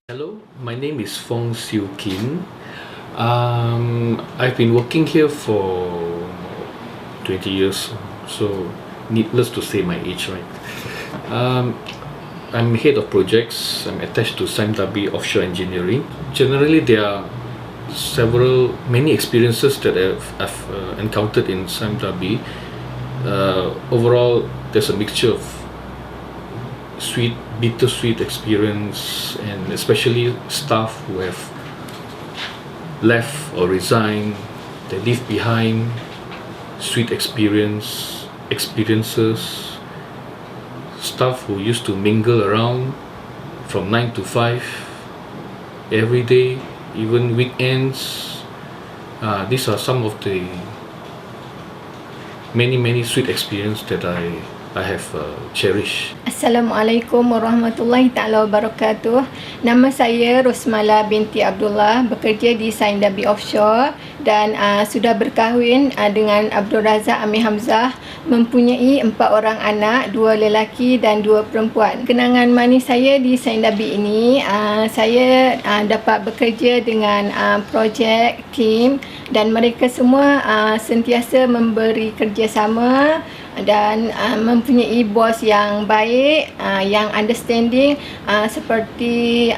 Hello, my name is Fong Siu Kin. I've been working here for 20 years, so needless to say my age, right? I'm head of projects. I'm attached to Sime Darby Offshore Engineering. Generally, there are many experiences that I've encountered in Sime Darby. Overall, there's a mixture of bittersweet experience, and especially staff who have left or resigned. They leave behind sweet experiences. Staff who used to mingle around from 9 to 5 every day, even weekends. These are some of the many sweet experiences that I have cherished. Assalamualaikum warahmatullahi taala wabarakatuh. Nama saya Rosmala binti Abdullah, bekerja di Sime Darby Offshore dan sudah berkahwin dengan Abdul Razak Amir Hamzah, mempunyai 4 orang anak, 2 lelaki dan 2 perempuan. Kenangan manis saya di Sime Darby ini, saya dapat bekerja dengan projek, tim, dan mereka semua sentiasa memberi kerjasama dan mempunyai bos yang baik, yang understanding, seperti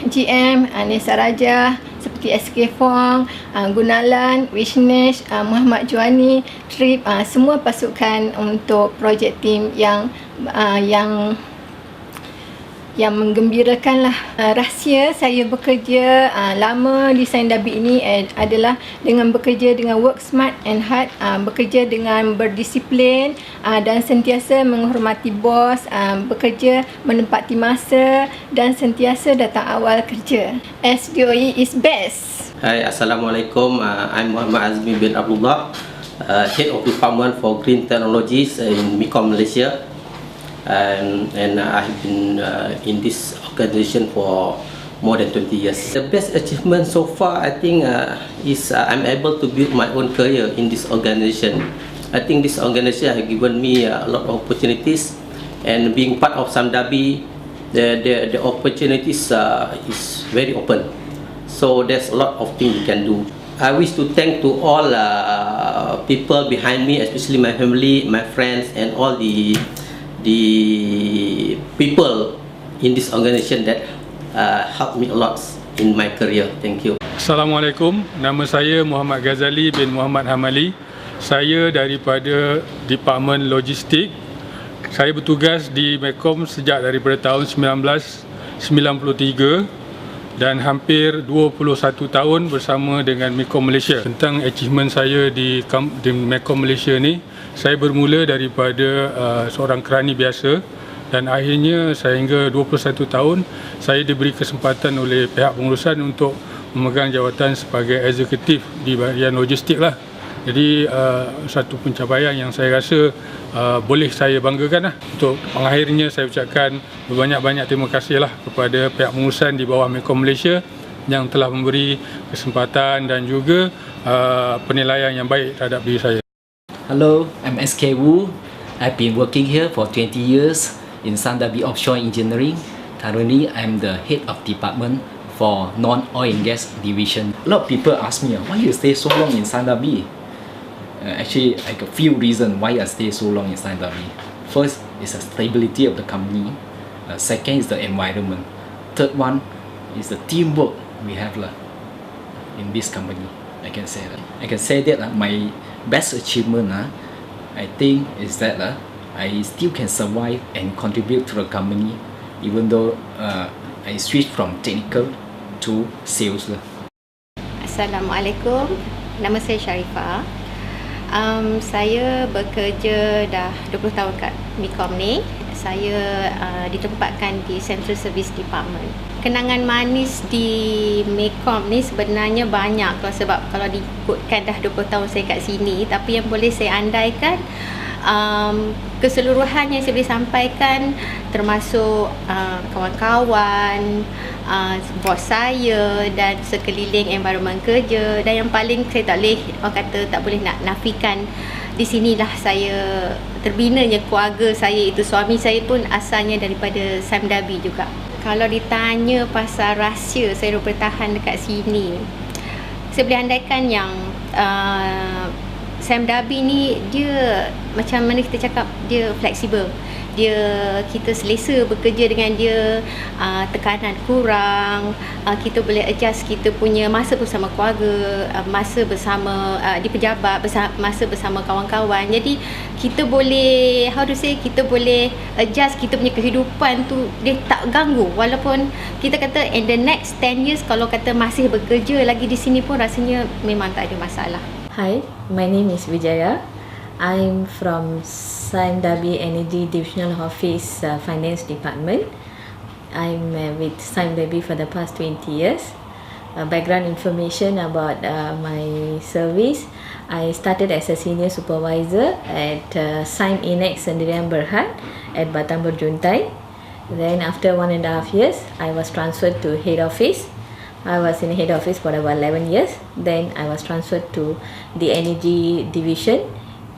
GM Nesa Raja, seperti SK Fong, Gunalan, Wishnesh, Muhammad Juani, Trip, semua pasukan untuk projek tim yang menggembirakan lah. Rahsia saya bekerja lama di Sime Darby ini adalah dengan bekerja dengan work smart and hard, bekerja dengan berdisiplin dan sentiasa menghormati bos, bekerja menempati masa dan sentiasa datang awal kerja. SDOE is best. Hai, Assalamualaikum. I'm Muhammad Azmi bin Abdullah, Head of Department for Green Technologies in Mekong, Malaysia. And I've been in this organization for more than 20 years. The best achievement so far, I think, is I'm able to build my own career in this organization. I think this organization has given me a lot of opportunities, and being part of Sime Darby, the opportunities is very open. So there's a lot of things you can do. I wish to thank to all people behind me, especially my family, my friends, and all the people in this organization that helped me a lot in my career. Thank you. Assalamualaikum. Nama saya Muhammad Ghazali bin Muhammad Hamali. Saya daripada Departemen Logistik. Saya bertugas di Mekong sejak daripada tahun 1993 dan hampir 21 tahun bersama dengan Mekong Malaysia. Tentang achievement saya di Mekong Malaysia ni, saya bermula daripada seorang kerani biasa dan akhirnya sehingga 21 tahun saya diberi kesempatan oleh pihak pengurusan untuk memegang jawatan sebagai eksekutif di bahagian logistik lah. Jadi satu pencapaian yang saya rasa boleh saya banggakan lah. Untuk mengakhirnya saya ucapkan berbanyak-banyak terima kasih lah kepada pihak pengurusan di bawah Mekong Malaysia yang telah memberi kesempatan dan juga penilaian yang baik terhadap diri saya. Hello, I'm SK Wu. I've been working here for 20 years in Sime Darby Offshore Engineering. Currently, I'm the head of department for non-oil and gas division. A lot of people ask me, why you stay so long in Sime Darby? Actually, I got a few reasons why I stay so long in Sime Darby. First is the stability of the company. Second is the environment. Third one is the teamwork we have in this company. I can say that my best achievement, I think, is that I still can survive and contribute to the company, even though I switched from technical to sales. Assalamualaikum, nama saya Sharifah. Saya bekerja dah 20 tahun kat Mekong ni. Saya ditempatkan di Central Service Department. Kenangan manis di Mekong ni sebenarnya banyak sebab kalau diikutkan dah 20 tahun saya kat sini, tapi yang boleh saya andaikan keseluruhan yang saya boleh sampaikan termasuk kawan-kawan, bos saya dan sekeliling environment kerja, dan yang paling saya tak boleh nak nafikan Di sinilah saya terbinanya keluarga saya, itu suami saya pun asalnya daripada Sime Darby juga. Kalau ditanya pasal rahsia saya bertahan dekat sini, saya boleh andaikan yang Sime Darby ni dia macam mana kita cakap, dia fleksibel. Kita selesa bekerja dengan dia, tekanan kurang, kita boleh adjust kita punya masa bersama keluarga, masa bersama di pejabat, masa bersama kawan-kawan. Jadi kita boleh, kita boleh adjust kita punya kehidupan tu, dia tak ganggu. Walaupun kita kata in the next 10 years kalau kata masih bekerja lagi di sini pun rasanya memang tak ada masalah. Hi, my name is Vijaya. I'm from Sime Darby Energy Divisional Office Finance Department. I'm with Sime Darby for the past 20 years. Background information about my service. I started as a senior supervisor at Sime Inex Sendirian Berhad at Batam Berjuntai. Then after 1.5 years, I was transferred to head office. I was in head office for about 11 years. Then I was transferred to the energy division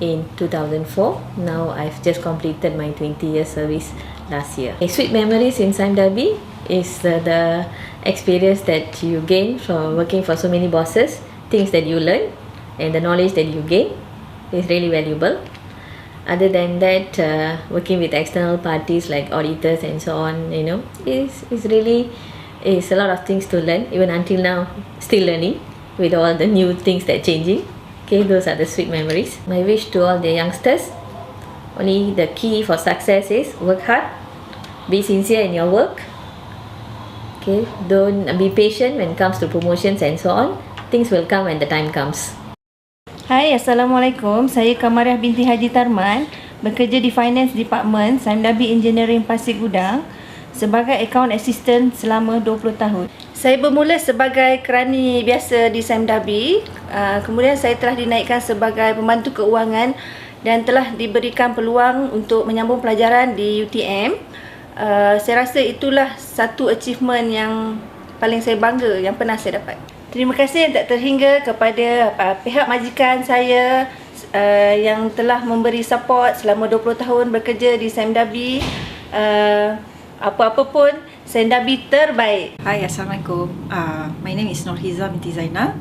in 2004. Now I've just completed my 20-year service last year. Sweet memories in Sime Darby is the experience that you gain from working for so many bosses, things that you learn, and the knowledge that you gain is really valuable. Other than that, working with external parties like auditors and so on, is really a lot of things to learn. Even until now, still learning with all the new things that changing. Okay, those are the sweet memories. My wish to all the youngsters, only the key for success is work hard, be sincere in your work. Okay, don't be patient when it comes to promotions and so on. Things will come when the time comes. Hai, Assalamualaikum. Saya Kamariah binti Haji Tarman, bekerja di Finance Department Sime Darby Engineering Pasir Gudang sebagai Account Assistant selama 20 tahun. Saya bermula sebagai kerani biasa di Sime Darby. Kemudian saya telah dinaikkan sebagai pembantu keuangan dan telah diberikan peluang untuk menyambung pelajaran di UTM. Saya rasa itulah satu achievement yang paling saya bangga yang pernah saya dapat. Terima kasih tak terhingga kepada pihak majikan saya yang telah memberi support selama 20 tahun bekerja di Sime Darby. Apa-apa pun Sime Darby terbaik. Hi, Assalamualaikum. My name is Nurhiza binti Zainal.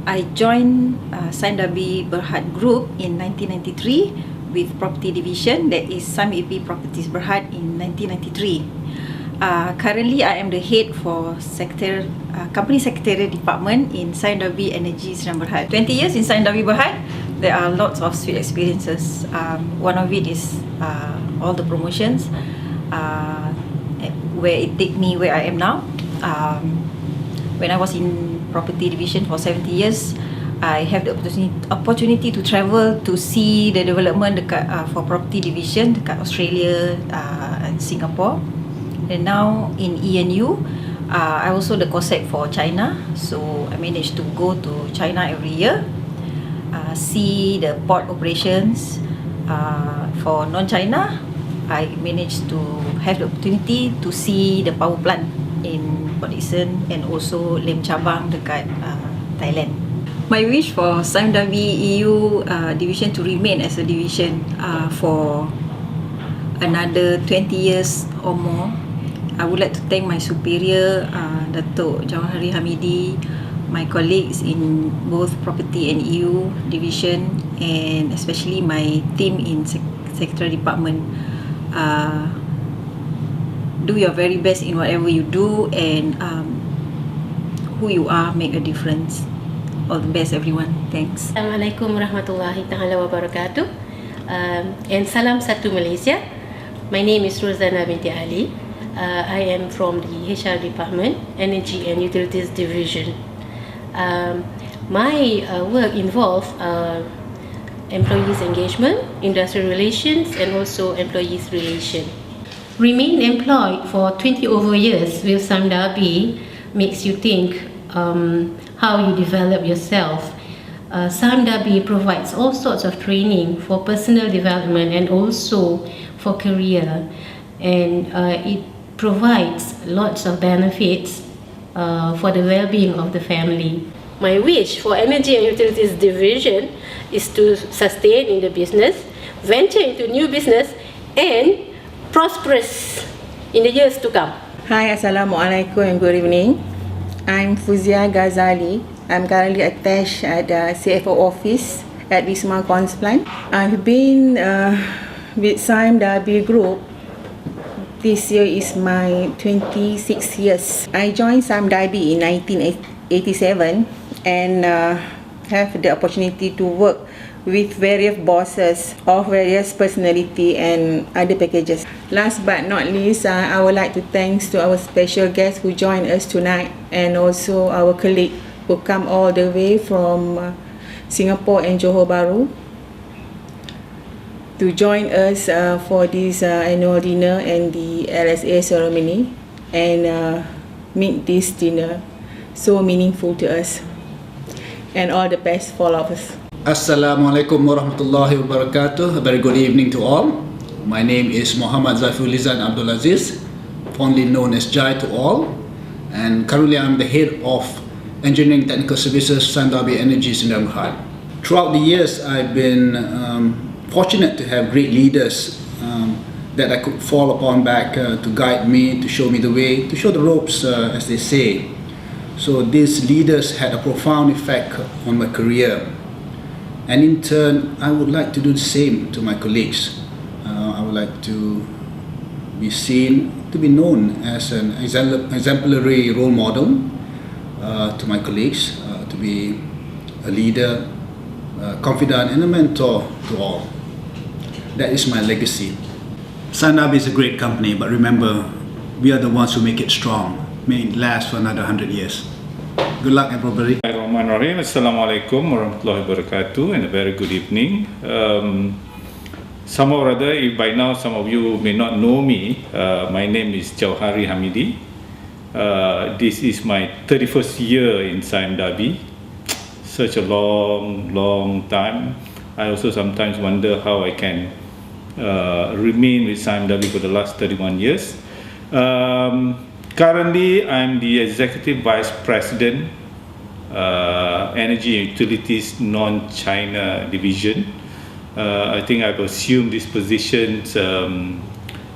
I joined Sime Darby Berhad Group in 1993 with Property Division, that is Sime EP Properties Berhad in 1993. Currently, I am the head for Company Secretariat Department in Sime Darby Energy Sdn Berhad. 20 years in Sime Darby Berhad, there are lots of sweet experiences. One of it is all the promotions, where it take me where I am now. When I was in Property Division for 70 years, I have the opportunity to travel to see the development for Property Division dekat Australia and Singapore. And now in ENU, I also the COSEC for China, so I managed to go to China every year, see the port operations. For non-China, I managed to have the opportunity to see the power plant in Port Dickson and also Lem Cabang dekat Thailand. My wish for Sime Darby EU division to remain as a division for another 20 years or more. I would like to thank my superior, Datuk Jawahari Hamidi, my colleagues in both Property and EU division, and especially my team in Secretariat Department. Do your very best in whatever you do, and who you are make a difference. All the best, everyone. Thanks. Assalamualaikum warahmatullahi taala wabarakatuh. And salam satu Malaysia. My name is Rozana binti Ali. I am from the HR Department, Energy and Utilities Division. My work involves employees engagement, industrial relations, and also employees relation. Remain employed for 20 over years with Sime Darby makes you think how you develop yourself. Sime Darby provides all sorts of training for personal development and also for career, and it provides lots of benefits for the well-being of the family. My wish for Energy and Utilities Division is to sustain in the business, venture into new business, and prosperous in the years to come. Hi, Assalamualaikum and good evening. I'm Fuzia Ghazali. I'm currently attached at the CFO office at Wisma Consplant. I've been with Sime Darby Group. This year is my 26 years. I joined Sime Darby in 1987 and have the opportunity to work with various bosses of various personality and other packages. Last but not least, I would like to thanks to our special guest who joined us tonight, and also our colleague who come all the way from Singapore and Johor Bahru to join us for this annual dinner and the LSA ceremony, and make this dinner so meaningful to us. And all the best for all of us. Assalamualaikum warahmatullahi wabarakatuh. A very good evening to all. My name is Muhammad Zaifulizan Abdul Aziz, fondly known as Jai to all, and currently I'm the head of Engineering Technical Services, Sime Darby Energy Sdn Bhd. Throughout the years, I've been fortunate to have great leaders that I could fall upon back to guide me, to show me the way, to show the ropes, as they say. So these leaders had a profound effect on my career. And in turn, I would like to do the same to my colleagues. I would like to be seen, to be known as an exemplary role model to my colleagues, to be a leader, a confidant and a mentor to all. That is my legacy. Sime Darby is a great company, but remember, we are the ones who make it strong, make it last for another 100 years. Good luck, everybody. Bismillahirrahmanirrahim. Assalamualaikum warahmatullahi wabarakatuh, and a very good evening. Somehow or other, if by now some of you may not know me, my name is Jauhari Hamidi. This is my 31st year in Sime Darby. Such a long time. I also sometimes wonder how I can remain with Sime Darby for the last 31 years. Currently, I'm the Executive Vice President, Energy and Utilities Non-China Division. I think I've assumed this position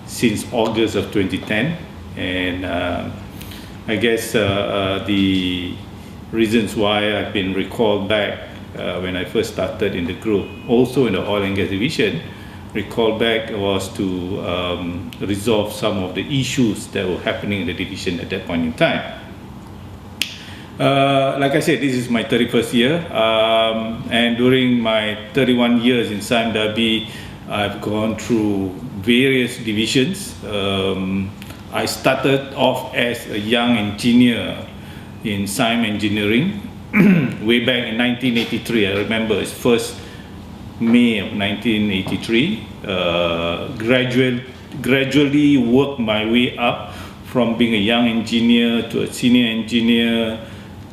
since August of 2010, and I guess the reasons why I've been recalled back when I first started in the group, also in the Oil and Gas Division, recall back was to resolve some of the issues that were happening in the division at that point in time. Like I said, this is my 31st year, and during my 31 years in Sime Darby, I've gone through various divisions. I started off as a young engineer in Sime Engineering way back in 1983. I remember it's first May of 1983. Gradually worked my way up from being a young engineer to a senior engineer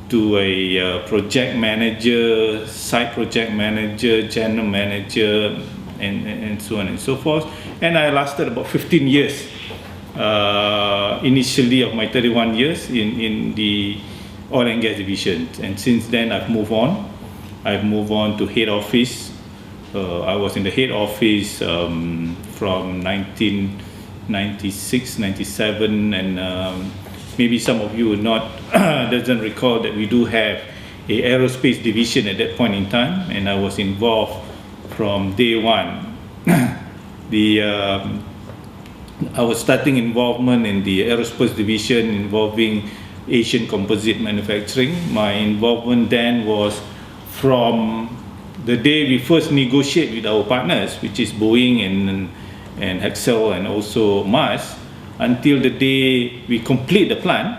to a project manager, site project manager, general manager, and so on and so forth. And I lasted about 15 years initially of my 31 years in the Oil and Gas Division. And since then I've moved on. I've moved on to head office. I was in the head office from 1996, 97, and maybe some of you doesn't recall that we do have a aerospace division at that point in time, and I was involved from day one. I was starting involvement in the aerospace division involving Asian composite manufacturing. My involvement then was from the day we first negotiate with our partners, which is Boeing and Hexcel and also Mars, until the day we complete the plant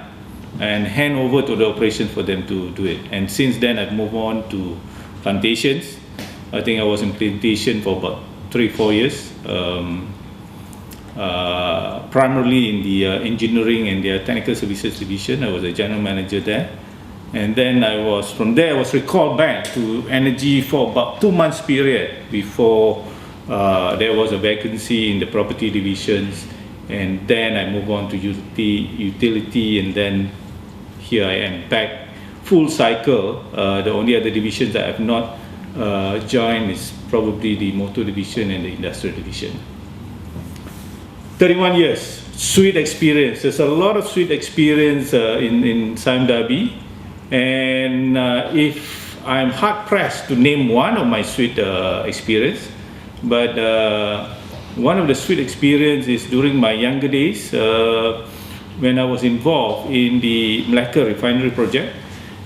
and hand over to the operation for them to do it. And since then I've moved on to plantations. I think I was in plantation for about 3-4 years, primarily in the engineering and the technical services division. I was a general manager there. And then from there I was recalled back to energy for about 2 months period before there was a vacancy in the property divisions, and then I moved on to utility, and then here I am back full cycle. The only other divisions that I have not joined is probably the motor division and the industrial division. 31 years, sweet experience. There's a lot of sweet experience in Sime Darby, and if I'm hard pressed to name one of my sweet experience, but one of the sweet experience is during my younger days when I was involved in the Melaka refinery project,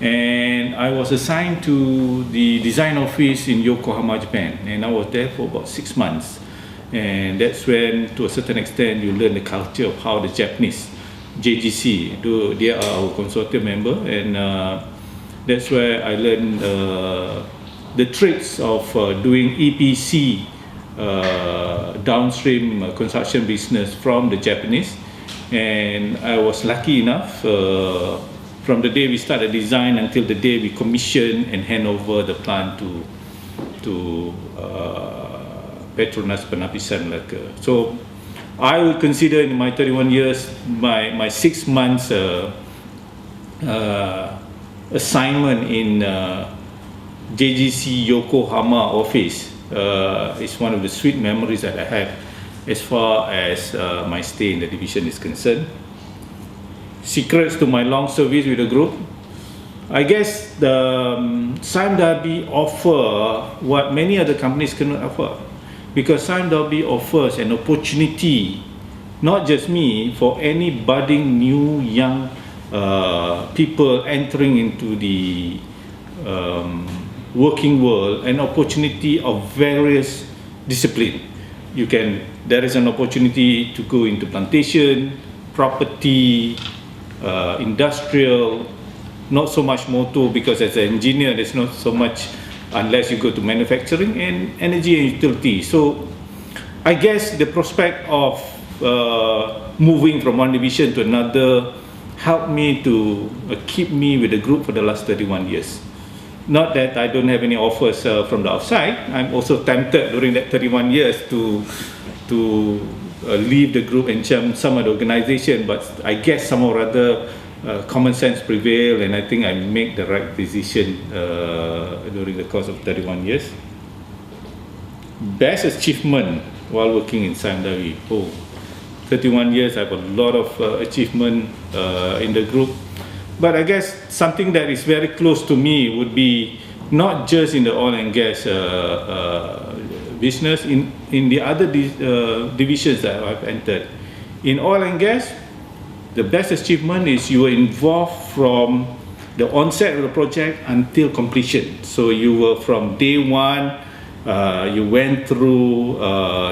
and I was assigned to the design office in Yokohama, Japan, and I was there for about 6 months. And that's when, to a certain extent, you learn the culture of how the Japanese JGC do. They are our consortium member, and that's where I learned the tricks of doing EPC downstream construction business from the Japanese. And I was lucky enough from the day we started design until the day we commission and hand over the plant to Petronas Penapisan Melaka. So I would consider in my 31 years, my 6 months assignment in JGC Yokohama office is one of the sweet memories that I have as far as my stay in the division is concerned. Secrets to my long service with the group. I guess the Sime Darby offer what many other companies cannot offer, because Sime Darby offers an opportunity, not just me, for any budding new young people entering into the working world, an opportunity of various disciplines. There is an opportunity to go into plantation, property, industrial, not so much motor, because as an engineer there's not so much unless you go to manufacturing, and energy and utility. So I guess the prospect of moving from one division to another helped me to keep me with the group for the last 31 years. Not that I don't have any offers from the outside. I'm also tempted during that 31 years to leave the group and jump some other organization, but I guess some or other common sense prevailed, and I think I made the right decision during the course of 31 years. Best achievement while working in Sime Darby. 31 years, I have a lot of achievement in the group. But I guess something that is very close to me would be not just in the oil and gas business, in the other divisions that I've entered. In oil and gas, the best achievement is you were involved from the onset of the project until completion. So you were from day one, you went through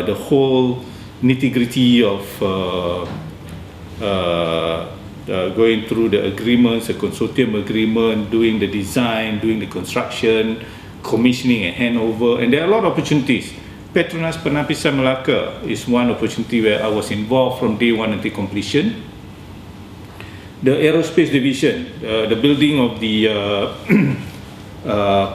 the whole nitty-gritty of going through the agreements, the consortium agreement, doing the design, doing the construction, commissioning and handover, and there are a lot of opportunities. Petronas Penapisan Melaka is one opportunity where I was involved from day one until completion. The aerospace division, the building of the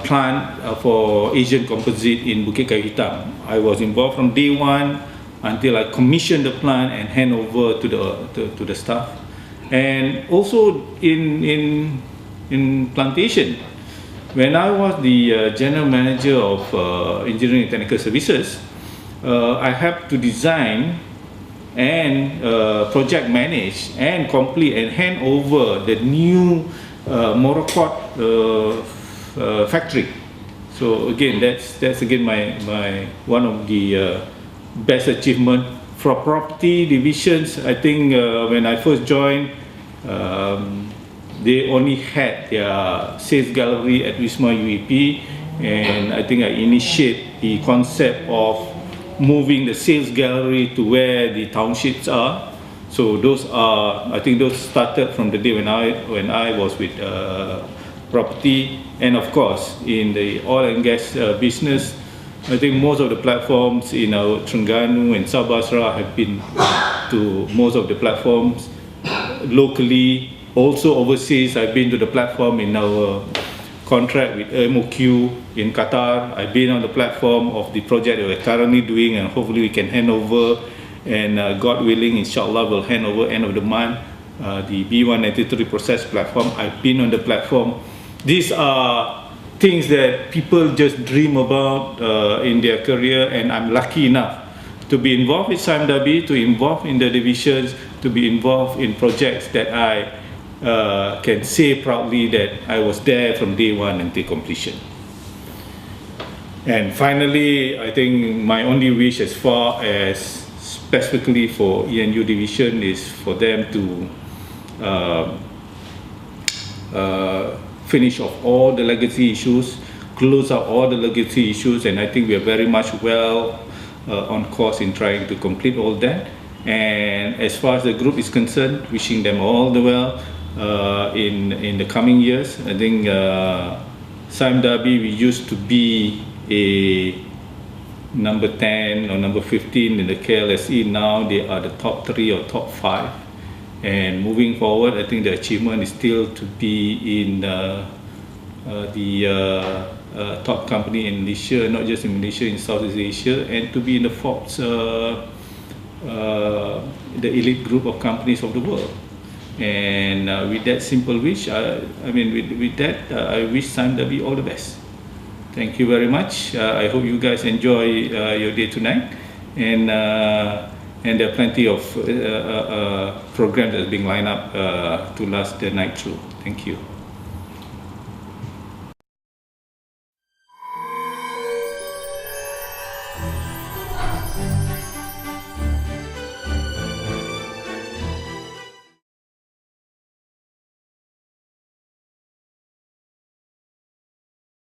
plant for Asian Composite in Bukit Kayu Hitam. I was involved from day one until I commissioned the plant and hand over to the staff. And also in plantation, when I was the general manager of engineering and technical services, I had to design and project manage and complete and hand over the new Morocco factory. So again, that's again my one of the best achievement. For property divisions, I think when I first joined, they only had their sales gallery at Wisma UEP, and I think I initiate the concept of moving the sales gallery to where the townships are. So I think those started from the day when I was with property, and of course in the oil and gas business. I think most of the platforms in our Terengganu and Sabah Sarawak have been to most of the platforms locally. Also overseas, I've been to the platform in our contract with MOQ in Qatar. I've been on the platform of the project that we're currently doing, and hopefully we can hand over, and God willing, inshallah, we'll hand over end of the month, the B193 process platform. I've been on the platform these are things that people just dream about in their career, and I'm lucky enough to be involved with Sime Darby, to involve in the divisions, to be involved in projects that I can say proudly that I was there from day one until completion. And finally, I think my only wish as far as specifically for ENU division is for them to finish off all the legacy issues, close out all the legacy issues, and I think we are very much well on course in trying to complete all that. And as far as the group is concerned, wishing them all the well in the coming years. I think Sime Darby, we used to be a number 10 or number 15 in the KLSE. Now they are the top 3 or top 5. And moving forward, I think the achievement is still to be in the top company in Malaysia, not just in Malaysia, in Southeast Asia, and to be in the Forbes, the elite group of companies of the world. And with that simple wish, with that, I wish Sime Darby all the best. Thank you very much. I hope you guys enjoy your day tonight, and there are plenty of programs that are being lined up to last the night through. Thank you.